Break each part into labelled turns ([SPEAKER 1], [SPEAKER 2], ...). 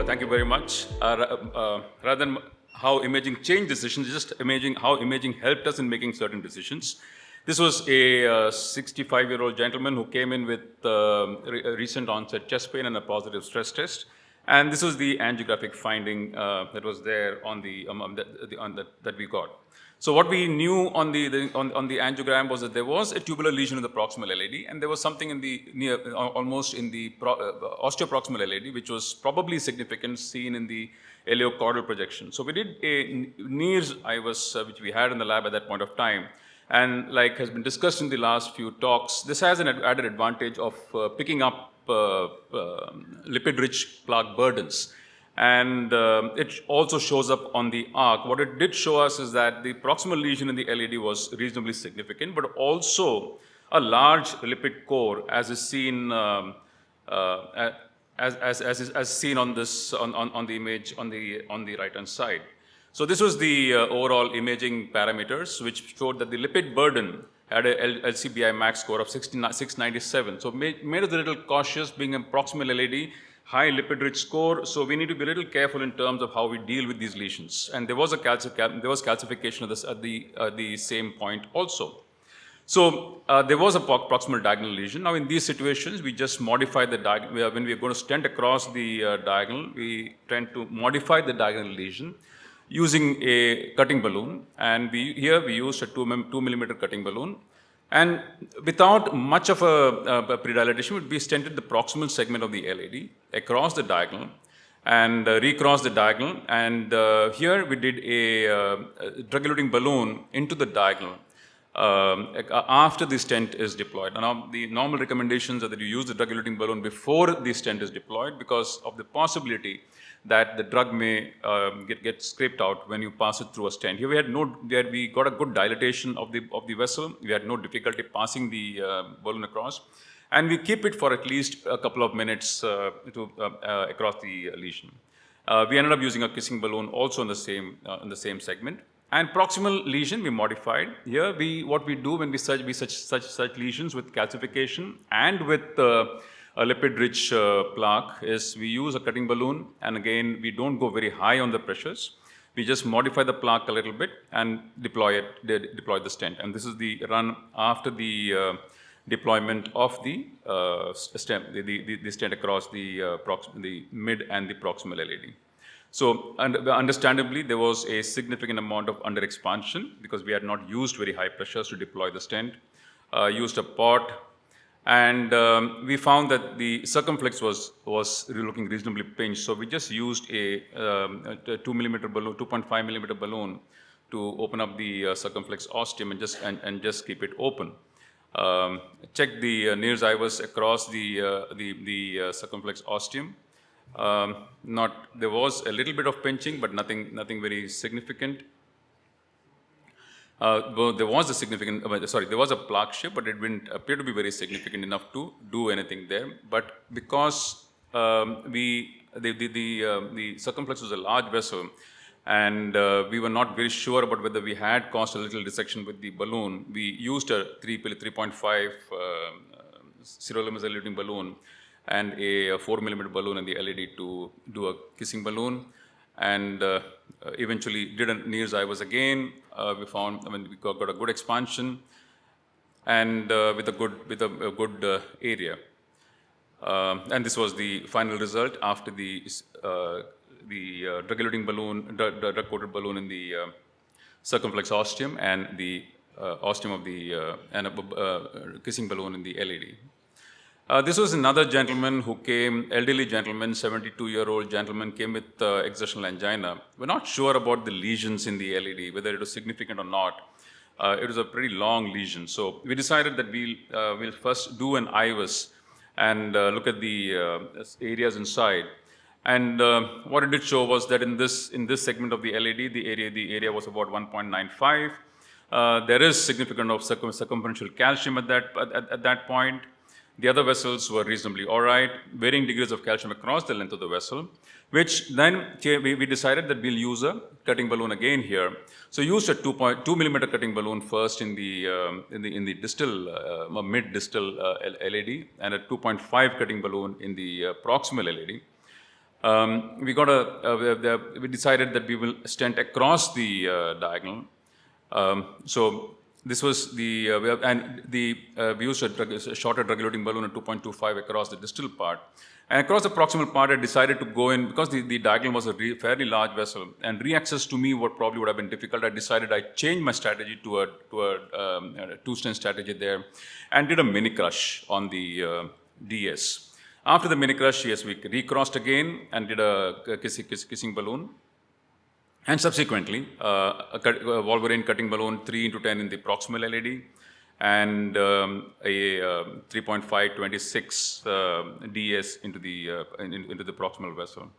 [SPEAKER 1] Thank you very much. Rather than how imaging changed decisions, just imaging how imaging helped us in making certain decisions. This was a 65-year-old gentleman who came in with recent onset chest pain and a positive stress test. And this was the angiographic finding that was there on that we got. So what we knew on the angiogram was that there was a tubular lesion in the proximal LAD, and there was something in the almost in the osteoproximal LAD, which was probably significant, seen in the iliocaudal projection. So we did a NIRS IVUS, which we had in the lab at that point of time. And like has been discussed in the last few talks, this has an added advantage of picking up lipid-rich plaque burdens. And it also shows up on the arc. What it did show us is that the proximal lesion in the LAD was reasonably significant, but also a large lipid core, as is seen as seen on this on the image on the right hand side. So this was the overall imaging parameters, which showed that the lipid burden had a LCBI max score of 697. So made us a little cautious, being a proximal LAD, high lipid-rich score. So we need to be a little careful in terms of how we deal with these lesions. And there was calcification of this at the same point also. So there was a proximal diagonal lesion. Now in these situations, we just modify the diagonal. When we are going to stent across the diagonal, we tend to modify the diagonal lesion using a cutting balloon. And here we used a 2 millimeter cutting balloon. And without much of a predilatation, would be stented the proximal segment of the LAD across the diagonal and recross the diagonal. And here we did a drug-eluting balloon into the diagonal after the stent is deployed. Now, the normal recommendations are that you use the drug-eluting balloon before the stent is deployed because of the possibility that the drug may get scraped out when you pass it through a stent. Here we got a good dilatation of the vessel. We had no difficulty passing the balloon across, and we keep it for at least a couple of minutes across the lesion. We ended up using a kissing balloon also in the same segment. And proximal lesion we modified. Here what we do when we search such lesions with calcification and with a lipid-rich plaque is we use a cutting balloon, and again we don't go very high on the pressures. We just modify the plaque a little bit and deploy the stent. And this is the run after the deployment of the stent, the stent across the mid and the proximal LAD. So understandably, there was a significant amount of under-expansion because we had not used very high pressures to deploy the stent. Used a pot. And we found that the circumflex was looking reasonably pinched. So we just used a 2 millimeter balloon, 2.5 millimeter balloon to open up the circumflex ostium and just keep it open. Check the NIRS IVUS across the circumflex ostium. There was a little bit of pinching, but nothing very significant. There was a plaque shift, but it didn't appear to be very significant enough to do anything there. But because the circumflex was a large vessel, and we were not very sure about whether we had caused a little dissection with the balloon, we used a 3.5 sirolimus eluting balloon and a 4 millimeter balloon in the LAD to do a kissing balloon. And eventually did a NIRS IVUS again. We found, we got a good expansion and with a good area. And this was the final result after the drug-eluting balloon, drug-coated balloon in the circumflex ostium and the ostium of the kissing balloon in the LAD. This was another gentleman who came, elderly gentleman, 72-year-old gentleman, came with exertional angina. We're not sure about the lesions in the LAD, whether it was significant or not. It was a pretty long lesion. So we decided that we'll first do an IVUS and look at the areas inside. And what it did show was that in this segment of the LAD, the area was about 1.95. There is significant of circumferential calcium at that point. The other vessels were reasonably all right, varying degrees of calcium across the length of the vessel, which then we decided that we'll use a cutting balloon again here. So used a 2 millimeter cutting balloon first in the distal, mid-distal LAD, and a 2.5 cutting balloon in the proximal LAD. We decided that we will stent across the diagonal. So this was the, we used a shorter drug-eluting balloon at 2.25 across the distal part. And across the proximal part, I decided to go in, because the diagonal was a fairly large vessel, and re-access to me probably would have been difficult. I decided I changed my strategy to a two-stent strategy there, and did a mini crush on the DS. After the mini crush, yes, we recrossed again and did a kissing balloon. And subsequently, a Wolverine cutting balloon 3 into 10 in the proximal LAD, and a 3.526 DS into the proximal vessel.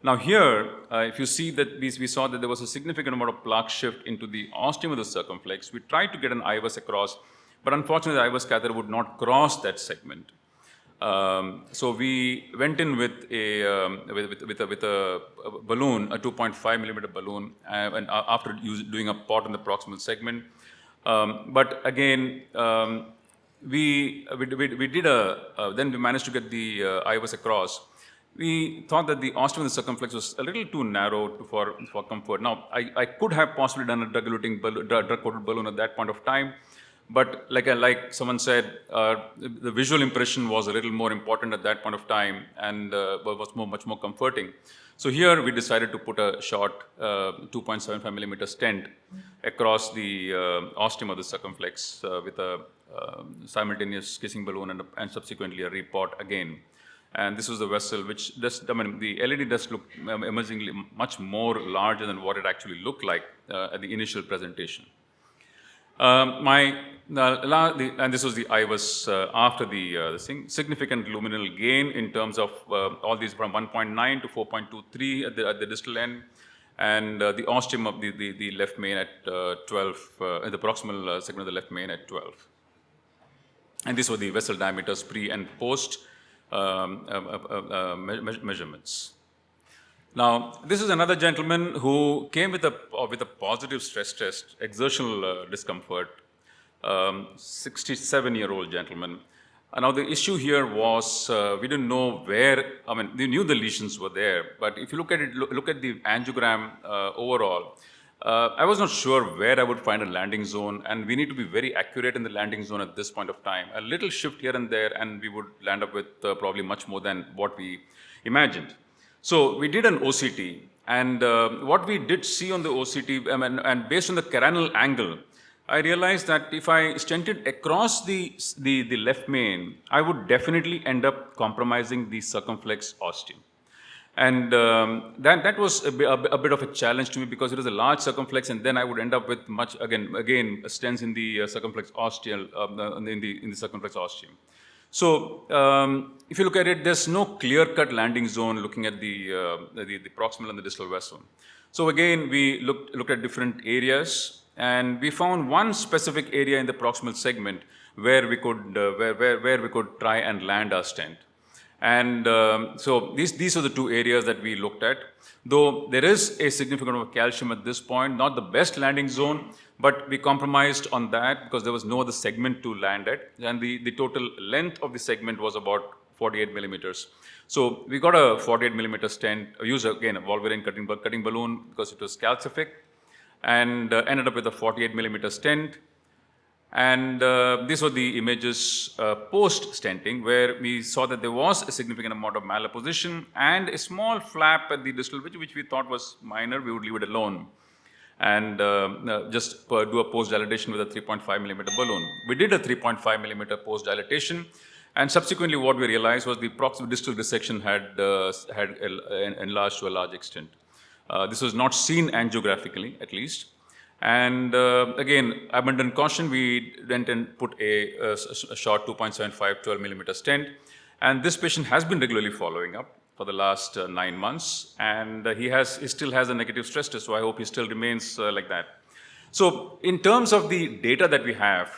[SPEAKER 1] Now here, if you see that we saw that there was a significant amount of plaque shift into the ostium of the circumflex. We tried to get an IVUS across, but unfortunately the IVUS catheter would not cross that segment. So we went in with a balloon, a 2.5 millimeter balloon, and after doing a POT in the proximal segment. But again, we managed to get the IVUS across. We thought that the ostium of the circumflex was a little too narrow for comfort. Now, I could have possibly done a drug-coated balloon at that point of time. But like someone said, the visual impression was a little more important at that point of time, and was much more comforting. So here we decided to put a short 2.75 millimeter stent across the ostium of the circumflex with a simultaneous kissing balloon and subsequently a repot again. And this was the vessel which the LED does look amazingly much more larger than what it actually looked like at the initial presentation. And this was the IVUS after the thing. Significant luminal gain in terms of all these from 1.9 to 4.23 at the distal end, and the ostium of the left main at 12, the proximal segment of the left main at 12. And these were the vessel diameters pre and post measurements. Now, this is another gentleman who came with a positive stress test, exertional discomfort, 67-year-old gentleman. Now, the issue here was we didn't know where. I mean, we knew the lesions were there, but if you look at it, look at the angiogram overall. I was not sure where I would find a landing zone, and we need to be very accurate in the landing zone at this point of time. A little shift here and there, and we would land up with probably much more than what we imagined. So we did an OCT, and what we did see on the OCT, and based on the caranal angle, I realized that if I stented across the left main, I would definitely end up compromising the circumflex ostium. And that was a bit of a challenge to me, because it was a large circumflex, and then I would end up with again stents in the circumflex ostium, in the circumflex ostium. So if you look at it, there's no clear-cut landing zone looking at the proximal and the distal vessel. So again, we looked at different areas, and we found one specific area in the proximal segment where we could try and land our stent. And so these are the two areas that we looked at. Though there is a significant amount of calcium at this point, not the best landing zone, but we compromised on that because there was no other segment to land at, and the total length of the segment was about 48 millimeters. So we got a 48 millimeter stent, used again a Wolverine cutting balloon because it was calcific, and ended up with a 48 millimeter stent. And these were the images post-stenting, where we saw that there was a significant amount of malapposition and a small flap at the distal, which we thought was minor. We would leave it alone and just do a post-dilatation with a 3.5 millimeter balloon. We did a 3.5 millimeter post-dilatation, and subsequently what we realized was the proximal distal dissection had enlarged to a large extent. This was not seen angiographically, at least. And again, abundant caution, we went and put a short 2.75 12 millimeter stent. And this patient has been regularly following up for the last 9 months. And he still has a negative stress test, so I hope he still remains like that. So in terms of the data that we have,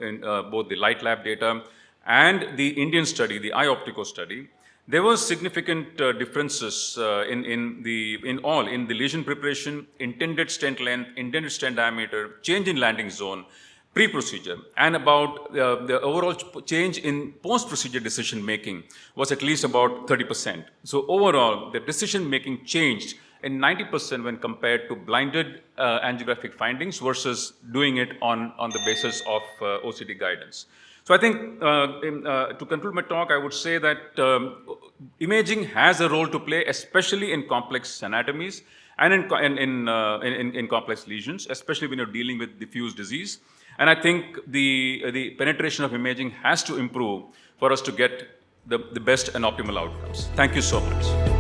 [SPEAKER 1] in both the light lab data and the Indian study, the iOptico study, there were significant differences in the lesion preparation, intended stent length, intended stent diameter, change in landing zone, pre-procedure and about the overall change in post-procedure decision making was at least about 30%. So overall, the decision making changed in 90% when compared to blinded angiographic findings versus doing it on the basis of OCT guidance. So I think to conclude my talk, I would say that imaging has a role to play, especially in complex anatomies and in complex lesions, especially when you're dealing with diffuse disease. And I think the penetration of imaging has to improve for us to get the best and optimal outcomes. Thank you so much.